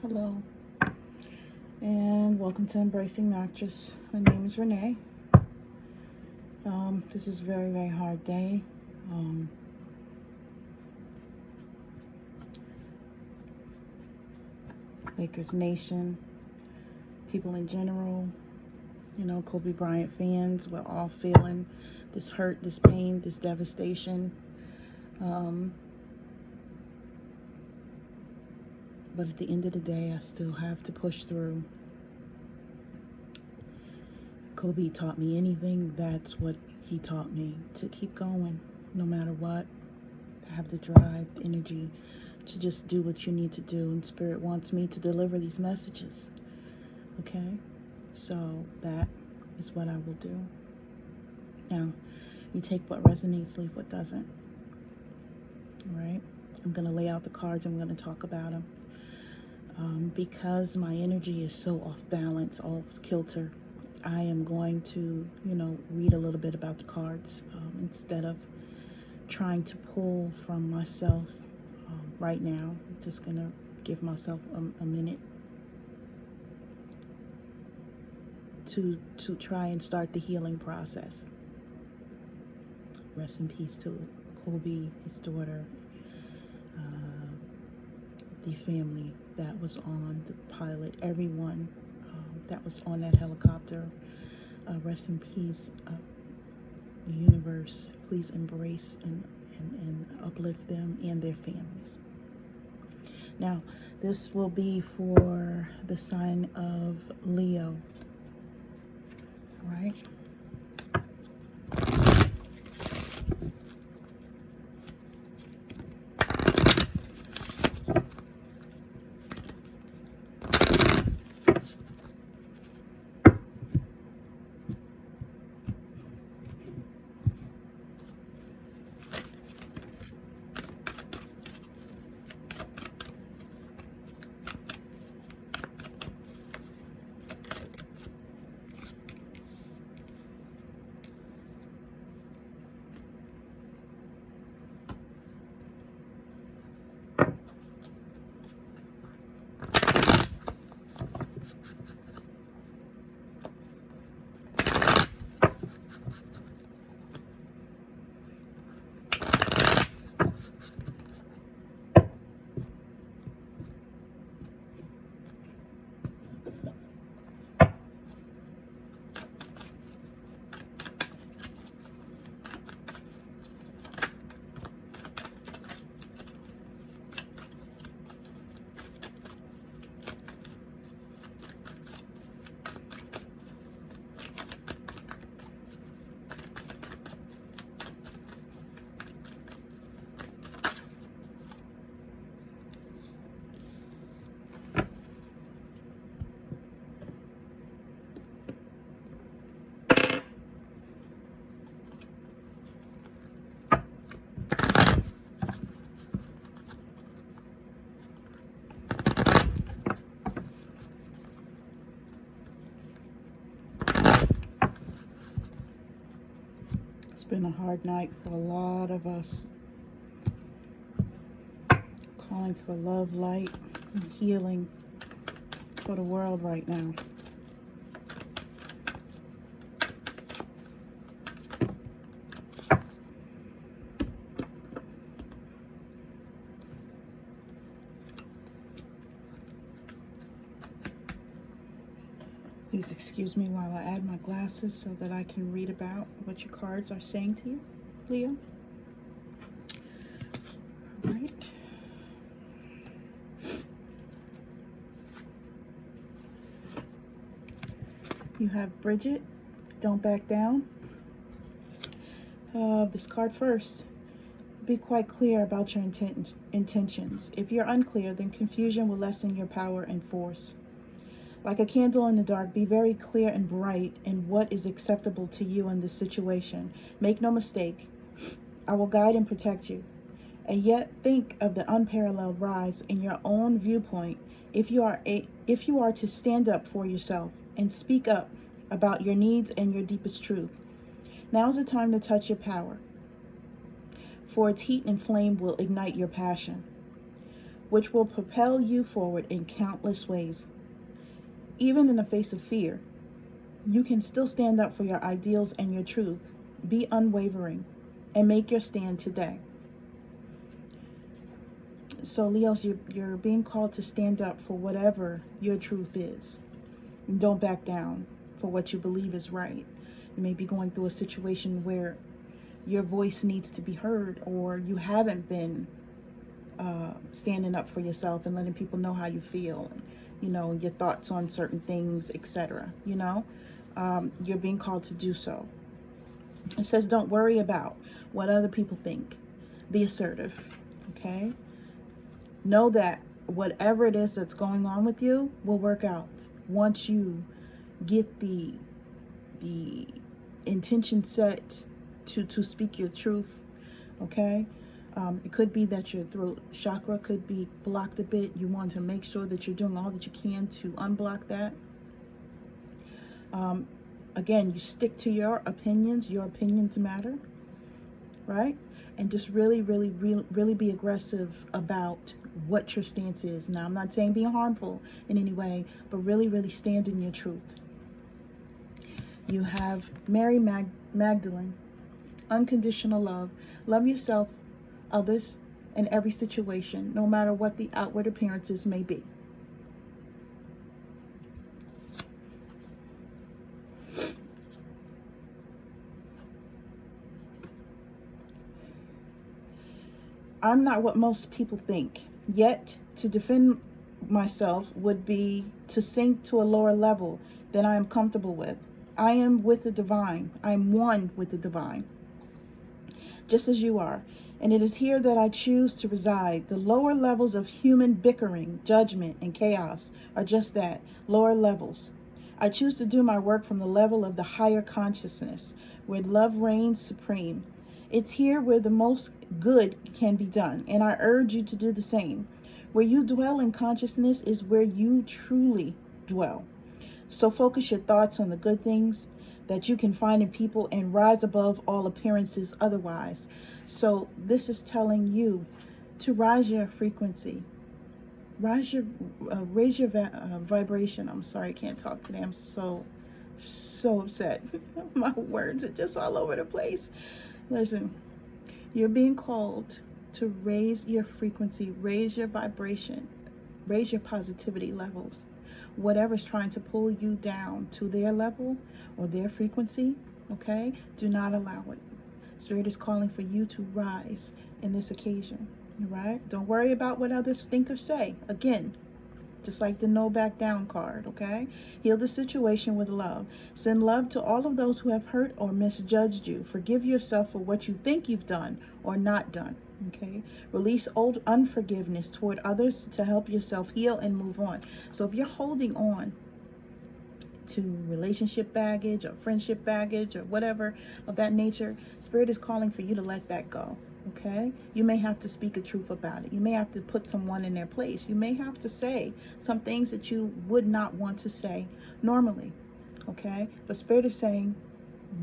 Hello, and welcome to Embracing Mattress. My name is Renee. This is a very, very hard day. Lakers Nation, people in general, Kobe Bryant fans, we're all feeling this hurt, this pain, this devastation. But at the end of the day, I still have to push through. Kobe taught me anything, that's what he taught me, to keep going no matter what, to have the drive, the energy to just do what you need to do. And Spirit wants me to deliver these messages. Okay? So that is what I will do. Now, you take what resonates, leave what doesn't. All right? I'm going to lay out the cards and we're going to talk about them. Because my energy is so off balance, off kilter, I am going to, read a little bit about the cards instead of trying to pull from myself right now. I'm just going to give myself a minute to try and start the healing process. Rest in peace to Kobe, his daughter, the family that was on, the pilot, everyone that was on that helicopter. Rest in peace. The universe, please embrace and uplift them and their families. Now, this will be for the sign of Leo. All right? It's been a hard night for a lot of us. Calling for love, light, and healing for the world right now. Please excuse me while I add my glasses so that I can read about what your cards are saying to you, Leo. All right. You have Bridget, don't back down. This card first. Be quite clear about your intentions. If you're unclear, then confusion will lessen your power and force. Like a candle in the dark, be very clear and bright in what is acceptable to you in this situation. Make no mistake, I will guide and protect you. And yet think of the unparalleled rise in your own viewpoint if you are to stand up for yourself and speak up about your needs and your deepest truth. Now is the time to touch your power, for its heat and flame will ignite your passion. which will propel you forward in countless ways. Even in the face of fear, you can still stand up for your ideals and your truth. Be unwavering and make your stand today. So Leos, you're being called to stand up for whatever your truth is. And don't back down for what you believe is right. You may be going through a situation where your voice needs to be heard, or you haven't been standing up for yourself and letting people know how you feel, and, you know, your thoughts on certain things, etc. You know, you're being called to do so. It says, don't worry about what other people think. Be assertive, okay? Know that whatever it is that's going on with you will work out once you get the intention set to speak your truth, okay? It could be that your throat chakra could be blocked a bit. You want to make sure that you're doing all that you can to unblock that. Again, you stick to your opinions. Your opinions matter, right? And just really be aggressive about what your stance is. Now, I'm not saying being harmful in any way, but really stand in your truth. You have Mary Magdalene, unconditional love. Love yourself, others, and every situation, no matter what the outward appearances may be. I'm not what most people think, yet to defend myself would be to sink to a lower level than I am comfortable with. I am with the divine. I am one with the divine, just as you are. And it is here that I choose to reside. The lower levels of human bickering, judgment, and chaos are just that, lower levels. I choose to do my work from the level of the higher consciousness, where love reigns supreme. It's here where the most good can be done, and I urge you to do the same. Where you dwell in consciousness is where you truly dwell. So focus your thoughts on the good things that you can find in people and rise above all appearances otherwise. So this is telling you to rise your frequency, raise your vibration. I'm sorry, I can't talk today. I'm so upset. My words are just all over the place. Listen, you're being called to raise your frequency, raise your vibration, raise your positivity levels. Whatever's trying to pull you down to their level or their frequency, okay, do not allow it. Spirit is calling for you to rise in this occasion, all right? Don't worry about what others think or say. Again, just like the no back down card, okay? Heal the situation with love. Send love to all of those who have hurt or misjudged you. Forgive yourself for what you think you've done or not done, okay? Release old unforgiveness toward others to help yourself heal and move on. So if you're holding on to relationship baggage or friendship baggage or whatever of that nature, Spirit is calling for you to let that go. Okay, you may have to speak a truth about it. You may have to put someone in their place. You may have to say some things that you would not want to say normally. Okay, but Spirit is saying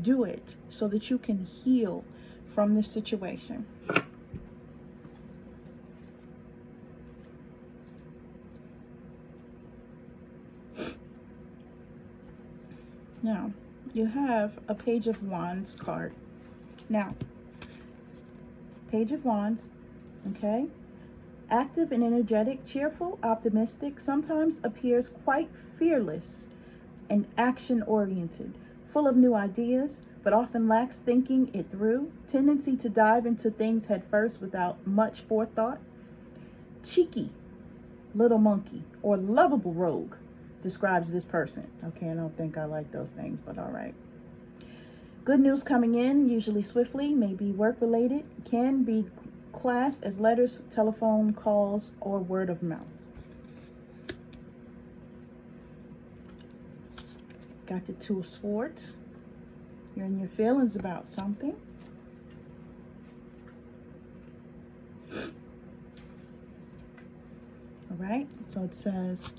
do it so that you can heal from this situation. Now, you have a Page of Wands card. Now, Page of Wands, okay? Active and energetic, cheerful, optimistic, sometimes appears quite fearless and action-oriented, full of new ideas, but often lacks thinking it through, tendency to dive into things head first without much forethought, cheeky, little monkey, or lovable rogue describes this person. Okay, I don't think I like those things, but all right. Good news coming in, usually swiftly, may be work-related, can be classed as letters, telephone calls, or word of mouth. Got the Two of Swords. You're in your feelings about something. All right, so it says,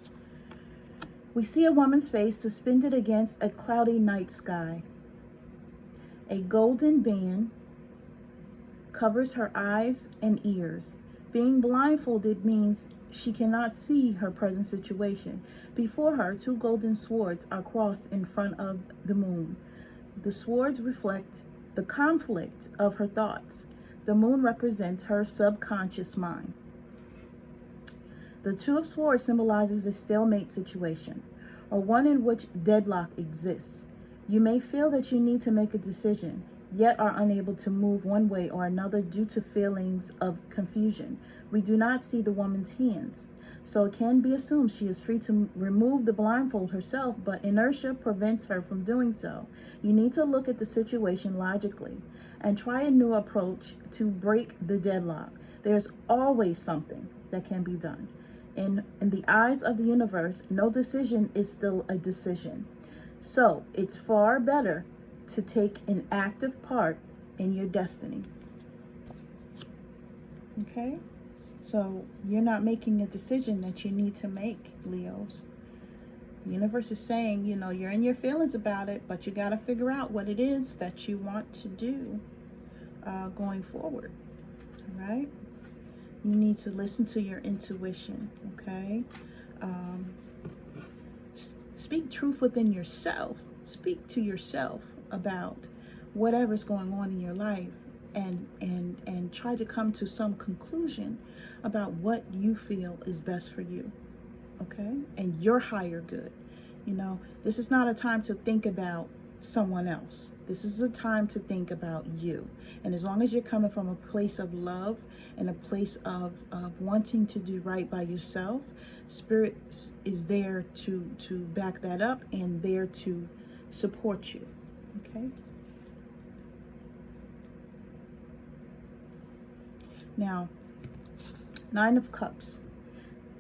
we see a woman's face suspended against a cloudy night sky. A golden band covers her eyes and ears. Being blindfolded means she cannot see her present situation. Before her, two golden swords are crossed in front of the moon. The swords reflect the conflict of her thoughts. The moon represents her subconscious mind. The Two of Swords symbolizes a stalemate situation, or one in which deadlock exists. You may feel that you need to make a decision, yet are unable to move one way or another due to feelings of confusion. We do not see the woman's hands, so it can be assumed she is free to remove the blindfold herself, but inertia prevents her from doing so. You need to look at the situation logically and try a new approach to break the deadlock. There's always something that can be done. In the eyes of the universe, no decision is still a decision. So it's far better to take an active part in your destiny. Okay? So you're not making a decision that you need to make, Leos. The universe is saying, you're in your feelings about it, but you got to figure out what it is that you want to do going forward. All right? You need to listen to your intuition, okay? Speak truth within yourself. Speak to yourself about whatever's going on in your life and try to come to some conclusion about what you feel is best for you, okay? And your higher good. This is not a time to think about someone else. This is a time to think about you. And as long as you're coming from a place of love and a place of wanting to do right by yourself, Spirit is there to back that up and there to support you. Okay? Now, Nine of Cups.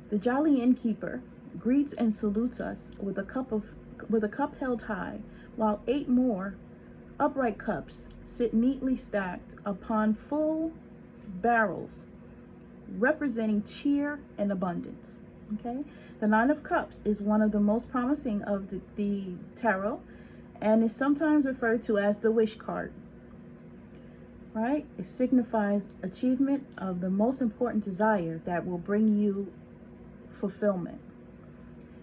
The jolly innkeeper greets and salutes us with a cup held high, while 8 more upright cups sit neatly stacked upon full barrels, representing cheer and abundance. Okay, the Nine of Cups is one of the most promising of the tarot, and is sometimes referred to as the wish card. Right? It signifies achievement of the most important desire that will bring you fulfillment.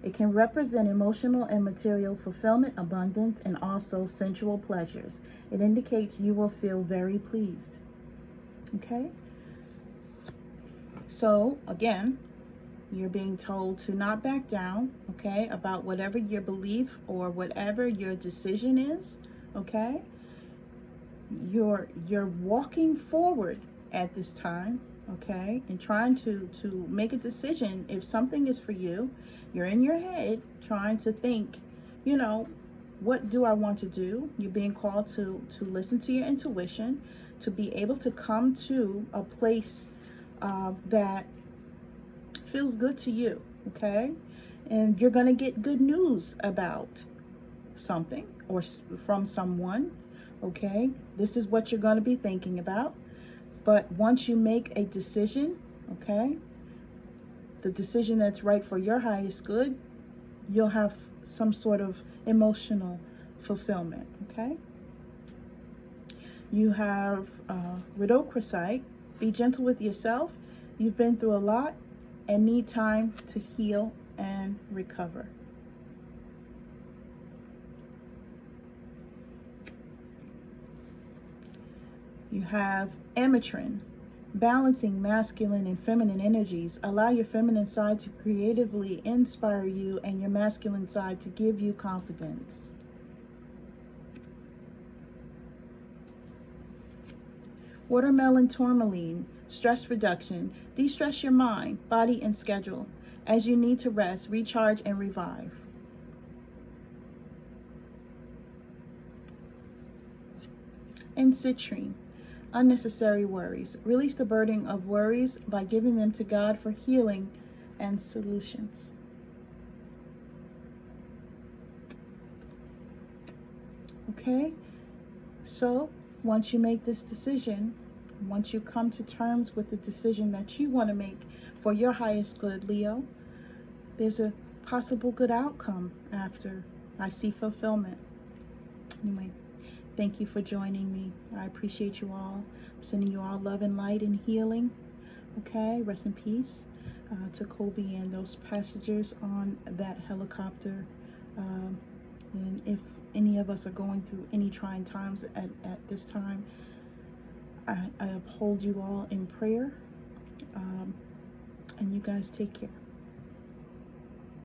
It can represent emotional and material fulfillment, abundance, and also sensual pleasures. It indicates you will feel very pleased. Okay? So, again, you're being told to not back down, okay, about whatever your belief or whatever your decision is, okay? You're walking forward at this time, okay, and trying to make a decision. If something is for you, you're in your head trying to think, what do I want to do? You're being called to listen to your intuition, to be able to come to a place that feels good to you, okay? And you're going to get good news about something or from someone, okay? This is what you're going to be thinking about. But once you make a decision, okay, the decision that's right for your highest good, you'll have some sort of emotional fulfillment, okay? You have Rhodochrosite. Be gentle with yourself. You've been through a lot and need time to heal and recover. You have Ametrin. Balancing masculine and feminine energies. Allow your feminine side to creatively inspire you and your masculine side to give you confidence. Watermelon Tourmaline. Stress reduction. De-stress your mind, body, and schedule as you need to rest, recharge, and revive. And Citrine. Unnecessary worries. Release the burden of worries by giving them to God for healing and solutions. Okay? So, once you make this decision, once you come to terms with the decision that you want to make for your highest good, Leo, there's a possible good outcome after. I see fulfillment. Anyway. Thank you for joining me. I appreciate you all. I'm sending you all love and light and healing. Okay, rest in peace to Kobe and those passengers on that helicopter. And if any of us are going through any trying times at this time, I uphold you all in prayer. And you guys take care.